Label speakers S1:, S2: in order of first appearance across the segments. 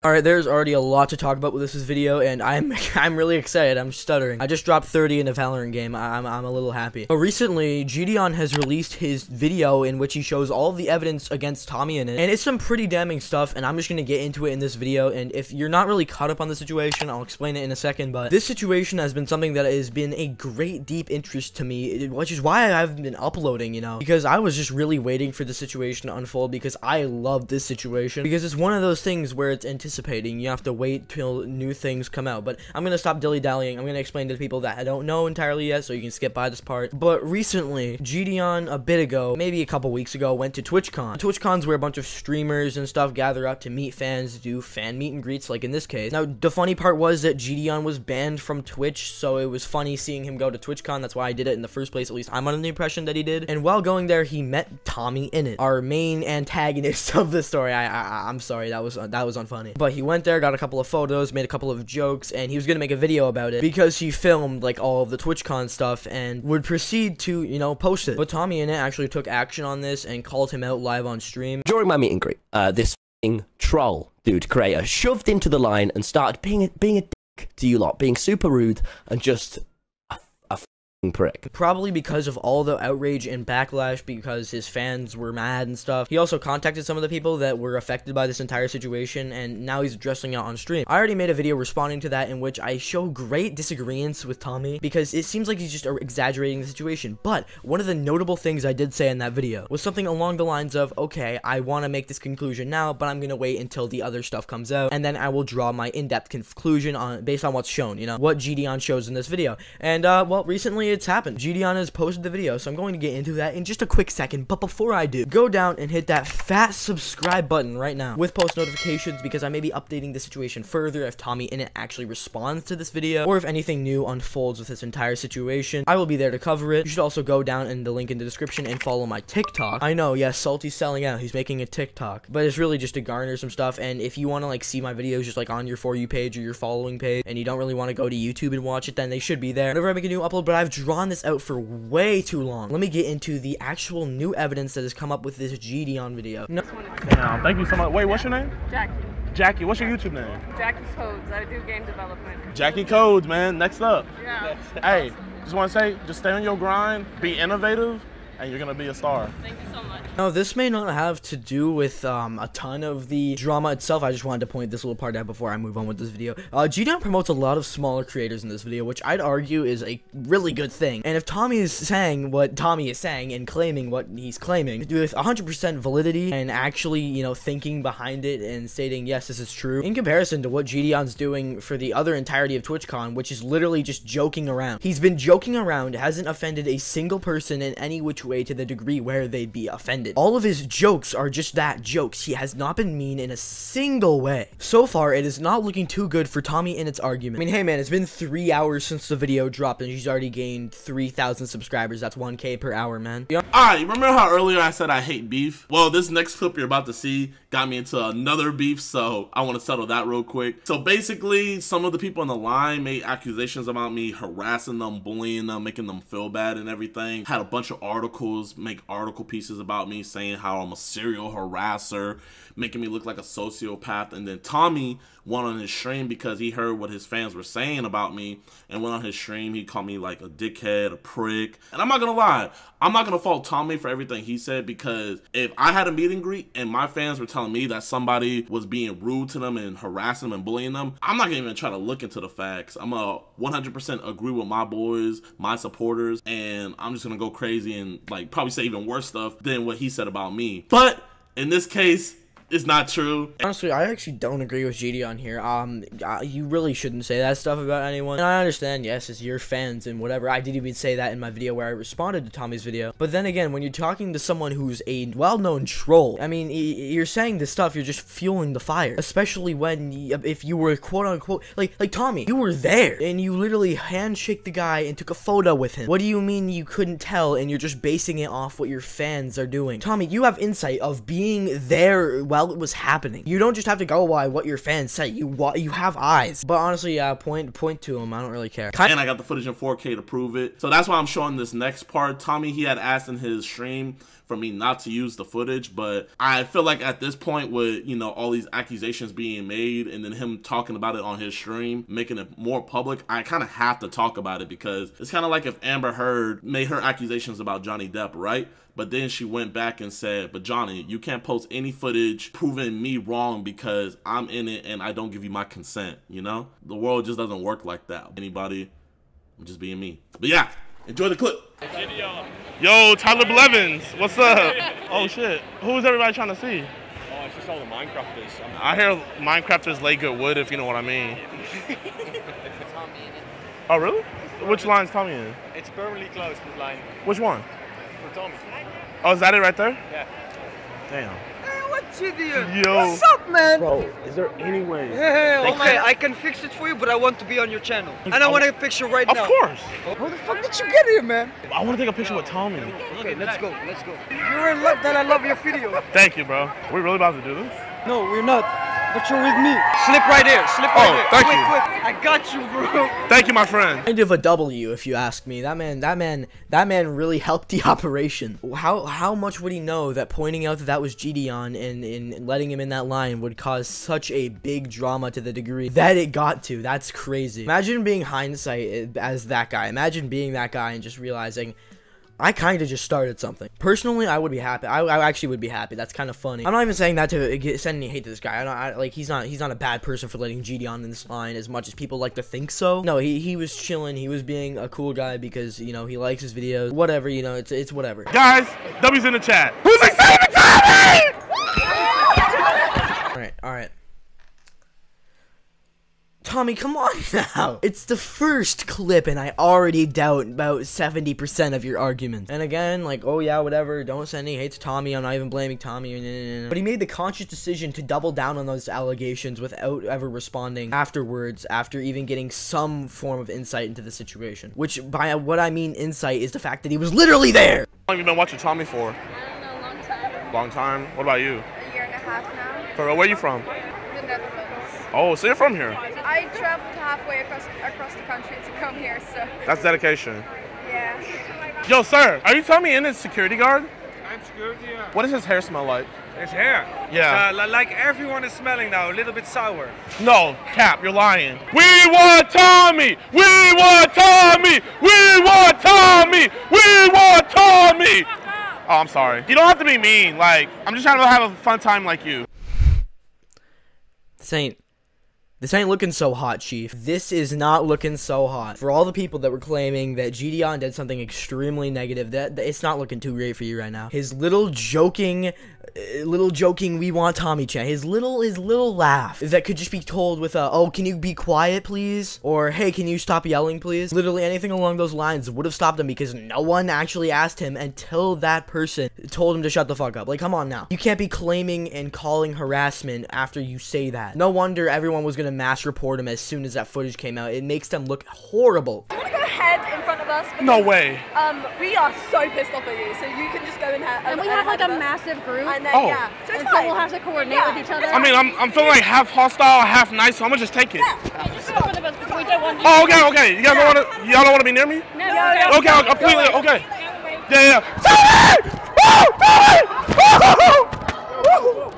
S1: Alright, there's already a lot to talk about with this video, and I'm really excited. I'm stuttering. I just dropped 30 in a Valorant game. I'm a little happy. But recently, Jidion has released his video in which he shows all of the evidence against Tommyinnit, and it's some pretty damning stuff, and I'm just gonna get into it in this video. And if you're not really caught up on the situation, I'll explain it in a second, but this situation has been something that has been a great deep interest to me, which is why I've been uploading, you know, because I was just really waiting for the situation to unfold, because I love this situation, because it's one of those things where it's anticipating. You have to wait till new things come out. But I'm gonna stop dilly-dallying. I'm gonna explain to the people that I don't know entirely yet, so you can skip by this part. But recently, Jidion, a bit ago, maybe a couple weeks ago, went to TwitchCon. TwitchCon's where a bunch of streamers and stuff gather up to meet fans, do fan meet and greets, like in this case. Now, the funny part was that Jidion was banned from Twitch, so it was funny seeing him go to TwitchCon. That's why I did it in the first place. At least I'm under the impression that he did. And while going there, he met Tommyinnit, our main antagonist of the story. I'm sorry, that was unfunny. But he went there, got a couple of photos, made a couple of jokes, and he was gonna make a video about it because he filmed like all of the TwitchCon stuff and would proceed to, you know, post it. But Tommyinnit actually took action on this and called him out live on stream.
S2: During my meet and greet, this troll dude creator shoved into the line and started being a dick to you lot, being super rude and just a prick.
S1: Probably because of all the outrage and backlash, because his fans were mad and stuff. He also contacted some of the people that were affected by this entire situation, and now he's addressing it on stream. I already made a video responding to that in which I show great disagreements with Tommy, because it seems like he's just exaggerating the situation. But one of the notable things I did say in that video was something along the lines of, okay, I want to make this conclusion now, but I'm gonna wait until the other stuff comes out, and then I will draw my in-depth conclusion based on what's shown, you know, what Jidion shows in this video. And well, recently it's happened. Jidion has posted the video, so I'm going to get into that in just a quick second. But before I do, go down and hit that fat subscribe button right now with post notifications, because I may be updating the situation further if Tommyinnit actually responds to this video, or if anything new unfolds with this entire situation. I will be there to cover it. You should also go down in the link in the description and follow my TikTok. I know, yes, Salty's selling out. He's making a TikTok, but it's really just to garner some stuff. And if you want to like see my videos just like on your For You page or your following page, and you don't really want to go to YouTube and watch it, then they should be there whenever I make a new upload. But I've drawn this out for way too long. Let me get into the actual new evidence that has come up with this Jidion video. No.
S3: Damn, thank you so much. Wait, what's your name?
S4: Jackie.
S3: Jackie, what's your YouTube name?
S4: Jackie's Codes. I do game development.
S3: Jackie Codes, man. Next up.
S4: Yeah.
S3: Hey, just want to say, just stay on your grind, be innovative, and you're gonna be a star.
S4: Thank you so much.
S1: Now, this may not have to do with a ton of the drama itself. I just wanted to point this little part out before I move on with this video. Jidion promotes a lot of smaller creators in this video, which I'd argue is a really good thing. And if Tommy is saying what Tommy is saying and claiming what he's claiming with 100% validity and actually, you know, thinking behind it and stating, yes, this is true, in comparison to what Jidion's doing for the other entirety of TwitchCon, which is literally just joking around. He's been joking around, hasn't offended a single person in any which way to the degree where they'd be offended. All of his jokes are just that, jokes. He has not been mean in a single way. So far, it is not looking too good for Tommyinnit's argument. I mean, hey man, it's been 3 hours since the video dropped and she's already gained 3,000 subscribers. That's 1K per hour, man.
S5: Alright, remember how earlier I said I hate beef? Well, this next clip you're about to see got me into another beef, so I want to settle that real quick. So basically, some of the people on the line made accusations about me harassing them, bullying them, making them feel bad and everything. Had a bunch of articles, make article pieces about me saying how I'm a serial harasser, making me look like a sociopath. And then Tommy went on his stream because he heard what his fans were saying about me and went on his stream. He called me like a dickhead, a prick. And I'm not gonna lie, I'm not gonna fault Tommy for everything he said, because if I had a meet and greet and my fans were telling me that somebody was being rude to them and harassing them and bullying them, I'm not gonna even try to look into the facts. I'm gonna 100% agree with my boys, my supporters, and I'm just gonna go crazy and like probably say even worse stuff than what he said about me. But in this case, it's not true.
S1: Honestly, I actually don't agree with Jidion here. You really shouldn't say that stuff about anyone. And I understand, yes, it's your fans and whatever. I did even say that in my video where I responded to Tommy's video. But then again, when you're talking to someone who's a well-known troll, I mean, you're saying this stuff, you're just fueling the fire. Especially when, if you were quote-unquote, like Tommy, you were there, and you literally handshake the guy and took a photo with him. What do you mean you couldn't tell and you're just basing it off what your fans are doing? Tommy, you have insight of being there while it was happening. You don't just have to go by what your fans say. You have eyes. But honestly, yeah, point to him. I don't really care.
S5: And I got the footage in 4K to prove it. So that's why I'm showing this next part. Tommy, he had asked in his stream for me not to use the footage, but I feel like at this point with, you know, all these accusations being made and then him talking about it on his stream, making it more public, I kind of have to talk about it because it's kind of like if Amber Heard made her accusations about Johnny Depp, right? But then she went back and said, but Johnny, you can't post any footage proving me wrong because I'm in it and I don't give you my consent, you know? The world just doesn't work like that. Anybody, I'm just being me. But yeah, enjoy the clip.
S3: Jidion. Yo, Tyler Blevins, what's up? Oh shit, who is everybody trying to see?
S6: Oh, it's just all the Minecrafters.
S3: I hear Minecrafters lay good wood, if you know what I mean. Oh really? Which line's Tommy in?
S6: It's permanently closed, this line.
S3: Which one?
S6: For Tommy.
S3: Oh, is that it right there?
S6: Yeah.
S3: Damn.
S7: Hey, what's Jidion?
S3: Yo.
S7: What's up, man?
S3: Bro, is there any way?
S7: Hey, okay, I can fix it for you, but I want to be on your channel. And I want to take a picture right now.
S3: Of course.
S7: How the fuck did you get here, man?
S3: I want to take a picture with Tommy.
S7: Okay, let's go, let's go. You're in luck that I love your video.
S3: Thank you, bro. We really about to do this?
S7: No, we're not. But you're with me. Slip right there, slip right there.
S3: Thank
S7: quick,
S3: you.
S7: Quick. I got you, bro.
S3: Thank you, my friend.
S1: Kind of a W, if you ask me. That man really helped the operation. How much would he know that pointing out that was Jidion and letting him in that line would cause such a big drama to the degree that it got to? That's crazy. Imagine being hindsight as that guy. Imagine being that guy and just realizing, I kind of just started something. Personally, I would be happy. I actually would be happy. That's kind of funny. I'm not even saying that to send any hate to this guy. Like he's not a bad person for letting Jidion in this line as much as people like to think so. No, he was chilling. He was being a cool guy because, you know, he likes his videos. Whatever, you know, it's whatever.
S3: Guys, W's in the chat. Who's excited to Tommy?
S1: All right. Tommy, come on now. It's the first clip and I already doubt about 70% of your arguments. And again, like, oh yeah, whatever, don't send any hate to Tommy, I'm not even blaming Tommy. But he made the conscious decision to double down on those allegations without ever responding afterwards, after even getting some form of insight into the situation. Which, by what I mean insight, is the fact that he was literally there.
S3: How long have you been watching Tommy for?
S4: I don't know, long time.
S3: Long time? What about you?
S4: A year and a half now.
S3: For real, where are you from?
S4: The Netherlands.
S3: Oh, so you're from here.
S4: I traveled halfway across the country to come here, so
S3: That's dedication.
S4: yeah.
S3: Yo, sir, are you Tommyinnit security guard?
S6: I'm security, yeah.
S3: What does his hair smell like?
S6: His hair?
S3: Yeah.
S6: Like everyone is smelling now, a little bit sour.
S3: No, Cap, you're lying. We want Tommy! We want Tommy! We want Tommy! We want Tommy! Oh, I'm sorry. You don't have to be mean. Like, I'm just trying to have a fun time like you.
S1: This ain't looking so hot, Chief. This is not looking so hot. For all the people that were claiming that Jidion did something extremely negative, that it's not looking too great for you right now. His little joking we want Tommy chant, his little laugh that could just be told with a, oh, can you be quiet please? Or, hey, can you stop yelling please? Literally anything along those lines would have stopped him because no one actually asked him until that person told him to shut the fuck up. Like, come on now. You can't be claiming and calling harassment after you say that. No wonder everyone was gonna mass report him as soon as that footage came out. It makes them look horrible.
S4: You want to go ahead in front of us?
S3: No way.
S4: We are so pissed off at you, so you can just go in here.
S8: And we have like a massive group,
S4: And then,
S3: Oh.
S4: yeah. So it's
S8: and
S4: fine.
S8: so we'll have to coordinate with each other.
S3: I mean, I'm feeling like half hostile, half nice, so I'm gonna just take it.
S8: Just in front of us because we don't want you.
S3: Oh, okay. You guys don't wanna, y'all don't wanna be near me?
S8: No,
S3: Okay, I'll completely, okay. Yeah. Tommy! Woo!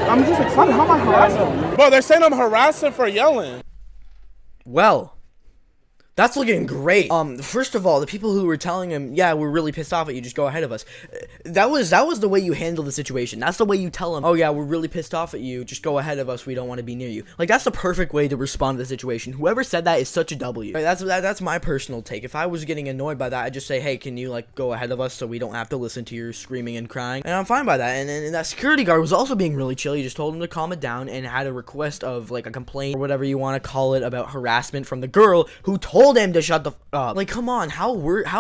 S3: I'm just excited. How am I harassing? Bro, they're saying I'm harassing for yelling.
S1: Well, that's looking great. First of all, the people who were telling him, yeah, we're really pissed off at you, just go ahead of us. That was the way you handle the situation. That's the way you tell him, oh yeah, we're really pissed off at you, just go ahead of us, we don't want to be near you. Like, that's the perfect way to respond to the situation. Whoever said that is such a W. Right, that's my personal take. If I was getting annoyed by that, I'd just say, hey, can you, like, go ahead of us so we don't have to listen to your screaming and crying? And I'm fine by that. And that security guard was also being really chill. He just told him to calm it down and had a request of, like, a complaint or whatever you want to call it about harassment from the girl who told told him to shut the up. Like, come on, how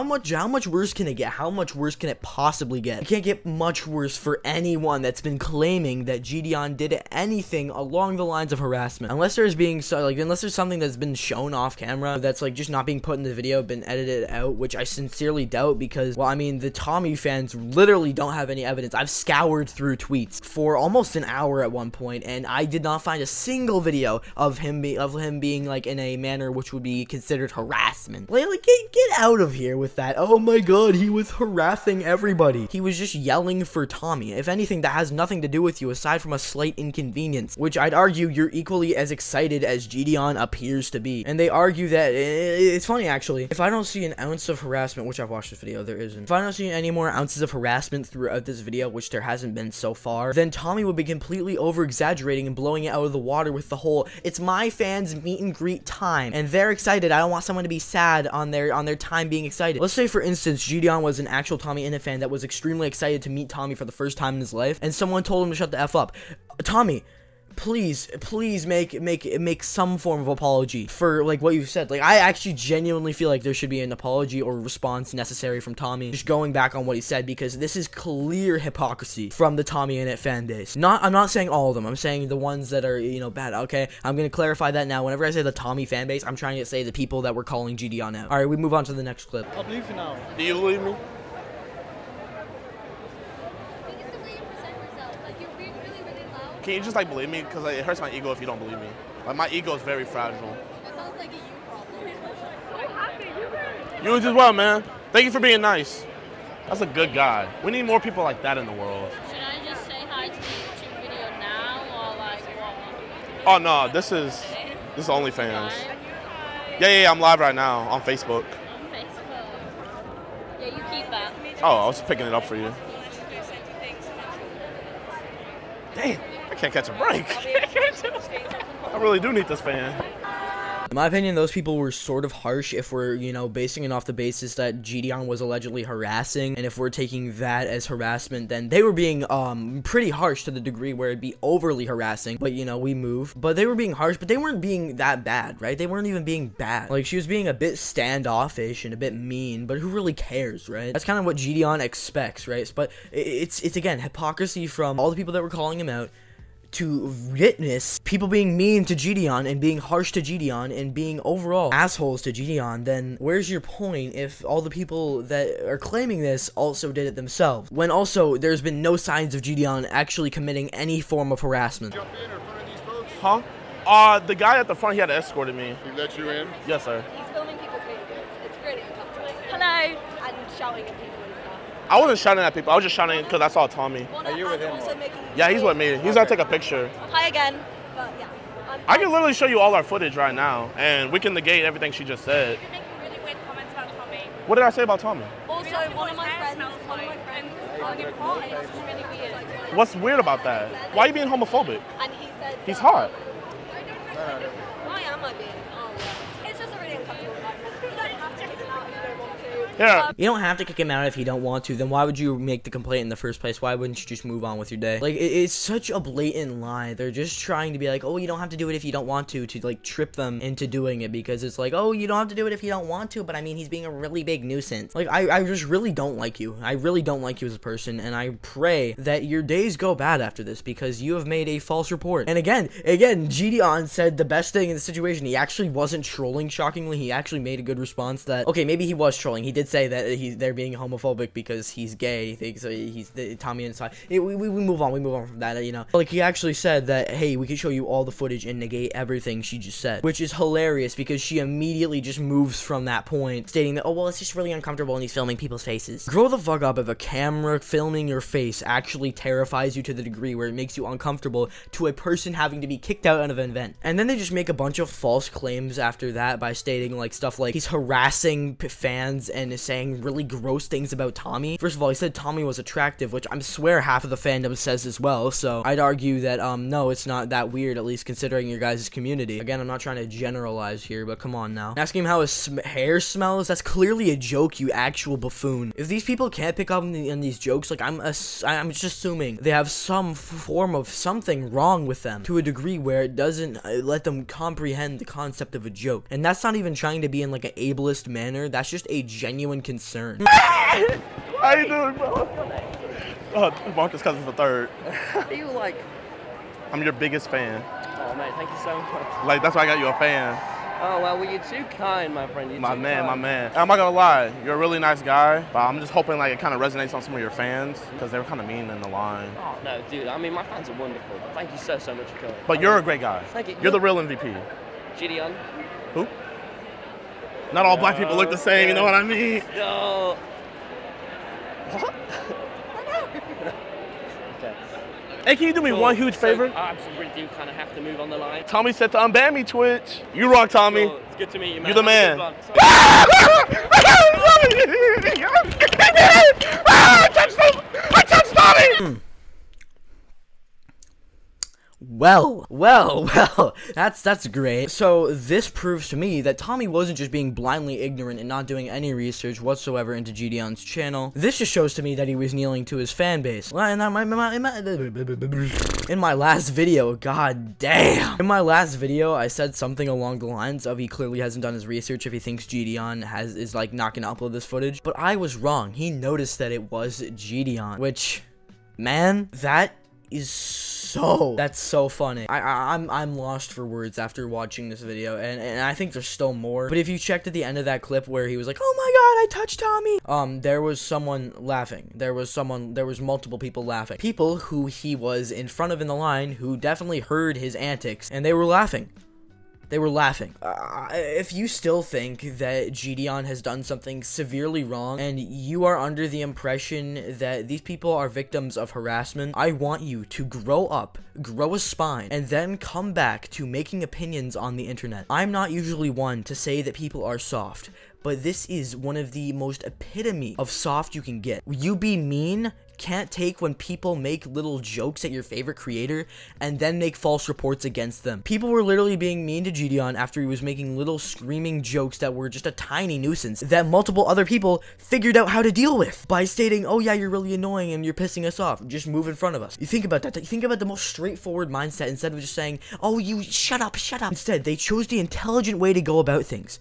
S1: much worse can it get? How much worse can it possibly get? It can't get much worse for anyone that's been claiming that Jidion did anything along the lines of harassment. Unless there's something that's been shown off camera that's like just not being put in the video, been edited out, which I sincerely doubt because, well, I mean, the Tommy fans literally don't have any evidence. I've scoured through tweets for almost an hour at one point, and I did not find a single video of him being like in a manner which would be considered harassment. Like get out of here with that. Oh my god, he was harassing everybody. He was just yelling for Tommy. If anything, that has nothing to do with you aside from a slight inconvenience, which I'd argue you're equally as excited as Jidion appears to be. And they argue that it's funny actually. If I don't see an ounce of harassment, which I've watched this video, there isn't. If I don't see any more ounces of harassment throughout this video, which there hasn't been so far, then Tommy would be completely over exaggerating and blowing it out of the water with the whole "it's my fans meet and greet time and they're excited, I don't want someone to be sad on their time being excited." Let's say for instance Jidion was an actual Tommyinnit fan that was extremely excited to meet Tommy for the first time in his life, and someone told him to shut the F up. Tommy, please make some form of apology for like what you said. Like, I actually genuinely feel like there should be an apology or response necessary from Tommy, just going back on what he said, because this is clear hypocrisy from the Tommyinnit fan base. I'm not saying all of them, I'm saying the ones that are, you know, bad. Okay, I'm gonna clarify that now. Whenever I say the Tommy fan base, I'm trying to say the people that were calling Jidion out. All right, we move on to the next clip.
S6: I believe you now.
S3: Do you believe me? Can you just like believe me? Because it hurts my ego if you don't believe me. Like, my ego is very fragile.
S8: That sounds like a you problem.
S3: You as well, man. Thank you for being nice. That's a good guy. We need more people like that in the world.
S8: Should I just say hi to the YouTube video now or like what?
S3: Oh no, this is OnlyFans. Yeah, I'm live right now on Facebook.
S8: On Facebook. Yeah, you keep that.
S3: Oh, I was picking it up for you. Damn, I can't catch a break. I really do need this fan.
S1: In my opinion, those people were sort of harsh if we're, you know, basing it off the basis that Jidion was allegedly harassing, and if we're taking that as harassment, then they were being pretty harsh to the degree where it'd be overly harassing. But, you know, we move. But they were being harsh, but they weren't being that bad, right? They weren't even being bad. Like, she was being a bit standoffish and a bit mean, but who really cares, right? That's kind of what Jidion expects, right? But it's again, hypocrisy from all the people that were calling him out, to witness people being mean to Jidion and being harsh to Jidion and being overall assholes to Jidion. Then where's your point if all the people that are claiming this also did it themselves, when also there's been no signs of Jidion actually committing any form of harassment?
S9: Jump in or front of these folks?
S3: Huh? The guy at the front, he had escorted me.
S9: He let you in?
S3: Yes, sir.
S8: He's filming people's videos. It's really uncomfortable. Hello. And shouting at people and stuff.
S3: I wasn't shouting at people. I was just shouting because I saw Tommy.
S6: Are you with him?
S3: Yeah, he's with me. He's gonna take a picture.
S8: Hi again. But yeah.
S3: I can literally show you all our footage right now, and we can negate everything she just said.
S8: You're making really weird comments about Tommy.
S3: What did I say about Tommy?
S8: Also, one of my friends calling him hot. It's really weird.
S3: What's weird about that? Why are you being homophobic?
S8: And he said
S3: He's hot.
S8: why am I being? Oh yeah. It's just a really uncomfortable environment. You don't have to kick him out if you don't want to.
S3: Yeah.
S1: You don't have to kick him out if you don't want to. Then why would you make the complaint in the first place? Why wouldn't you just move on with your day? Like, it's such a blatant lie. They're just trying to be like, oh, you don't have to do it if you don't want to like trip them into doing it, because it's like, oh, you don't have to do it if you don't want to, but I mean, he's being a really big nuisance. Like, I just really don't like you. I really don't like you as a person, and I pray that your days go bad after this, because you have made a false report. And again, Jidion said the best thing in the situation. He actually wasn't trolling, shockingly. He actually made a good response that, okay, maybe he was trolling. He did say that they're being homophobic because he's gay. He thinks he's the Tommy inside. We move on from that, you know. Like, he actually said that, hey, we can show you all the footage and negate everything she just said, which is hilarious because she immediately just moves from that point, stating that, oh, well, it's just really uncomfortable and he's filming people's faces. Grow the fuck up if a camera filming your face actually terrifies you to the degree where it makes you uncomfortable to a person having to be kicked out of an event. And then they just make a bunch of false claims after that by stating like stuff like he's harassing fans and saying really gross things about Tommy. First of all, he said Tommy was attractive, which I swear half of the fandom says as well, so I'd argue that, no, it's not that weird, at least considering your guys' community. Again, I'm not trying to generalize here, but come on now. Asking him how his hair smells, that's clearly a joke, you actual buffoon. If these people can't pick up on these jokes, like, I'm just assuming they have some form of something wrong with them to a degree where it doesn't let them comprehend the concept of a joke. And that's not even trying to be in like an ableist manner, that's just a genuine concern.
S3: How you doing, bro? Marcus Cousins the third.
S2: Are you like?
S3: I'm your biggest fan.
S2: Oh mate, thank you so much.
S3: Like, that's why I got you a fan.
S2: Oh well, you're too kind, my friend. You're
S3: My
S2: too
S3: man,
S2: kind.
S3: my man. I'm not gonna lie, you're a really nice guy, but I'm just hoping like it kind of resonates on some of your fans because they were kind of mean in the line.
S2: Oh no, dude. I mean, my fans are wonderful. Thank you so much for coming.
S3: But you're a great guy.
S2: Thank you.
S3: You're the real MVP.
S2: Jidion.
S3: Who? Not all black people look the same, you know what I mean?
S2: No. What? Okay.
S3: Hey, can you do me one huge favor?
S2: I really do kind of have to move on the line.
S3: Tommy said to unban me, Twitch. You rock, Tommy.
S2: Cool. It's good to meet you, man.
S3: You're the man. I touched Tommy!
S1: Well, that's great. So this proves to me that Tommy wasn't just being blindly ignorant and not doing any research whatsoever into Jidion's channel. This just shows to me that he was kneeling to his fan base. In my last video, god damn. In my last video, I said something along the lines of he clearly hasn't done his research if he thinks Jidion is like not gonna upload this footage. But I was wrong. He noticed that it was Jidion, which, man, that's so funny. I'm lost for words after watching this video, and I think there's still more. But if you checked at the end of that clip where he was like, oh my god, I touched Tommy, there was someone laughing. There was multiple people laughing. People who he was in front of in the line who definitely heard his antics, and they were laughing. They were laughing. If you still think that Jidion has done something severely wrong and you are under the impression that these people are victims of harassment, I want you to grow up, grow a spine, and then come back to making opinions on the internet. I'm not usually one to say that people are soft, but this is one of the most epitome of soft you can get. You be mean, can't take when people make little jokes at your favorite creator and then make false reports against them. People were literally being mean to Jidion after he was making little screaming jokes that were just a tiny nuisance that multiple other people figured out how to deal with by stating, oh yeah, you're really annoying and you're pissing us off, just move in front of us. You think about that, you think about the most straightforward mindset instead of just saying, oh, you shut up. Instead, they chose the intelligent way to go about things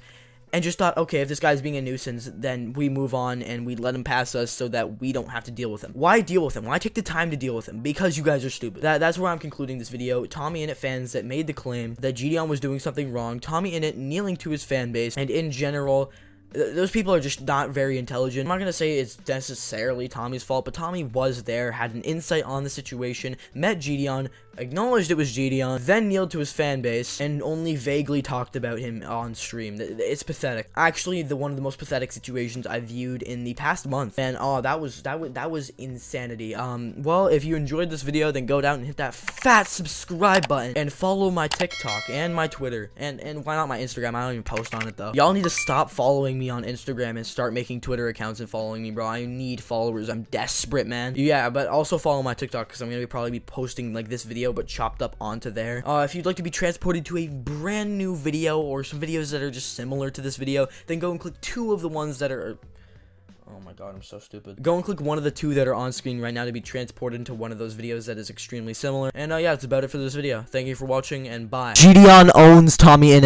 S1: and just thought, okay, if this guy's being a nuisance, then we move on and we let him pass us so that we don't have to deal with him. Why deal with him? Why take the time to deal with him? Because you guys are stupid. That's where I'm concluding this video. Tommyinnit fans that made the claim that Jidion was doing something wrong, Tommyinnit kneeling to his fan base, and in general, those people are just not very intelligent. I'm not gonna say it's necessarily Tommy's fault, but Tommy was there, had an insight on the situation, met Jidion, acknowledged it was Jidion, then kneeled to his fan base, and only vaguely talked about him on stream. It's pathetic. Actually, one of the most pathetic situations I've viewed in the past month. And oh, that was insanity. Well, if you enjoyed this video, then go down and hit that fat subscribe button and follow my TikTok and my Twitter and why not my Instagram? I don't even post on it though. Y'all need to stop following me on Instagram and start making Twitter accounts and following me, bro. I need followers. I'm desperate, man. Yeah, but also follow my TikTok because I'm gonna probably be posting like this video but chopped up onto there. If you'd like to be transported to a brand new video or some videos that are just similar to this video, then go and click two of the ones that are... Oh my god, I'm so stupid. Go and click one of the two that are on screen right now to be transported into one of those videos that is extremely similar. And yeah, that's about it for this video. Thank you for watching and bye. Jidion owns Tommyinnit.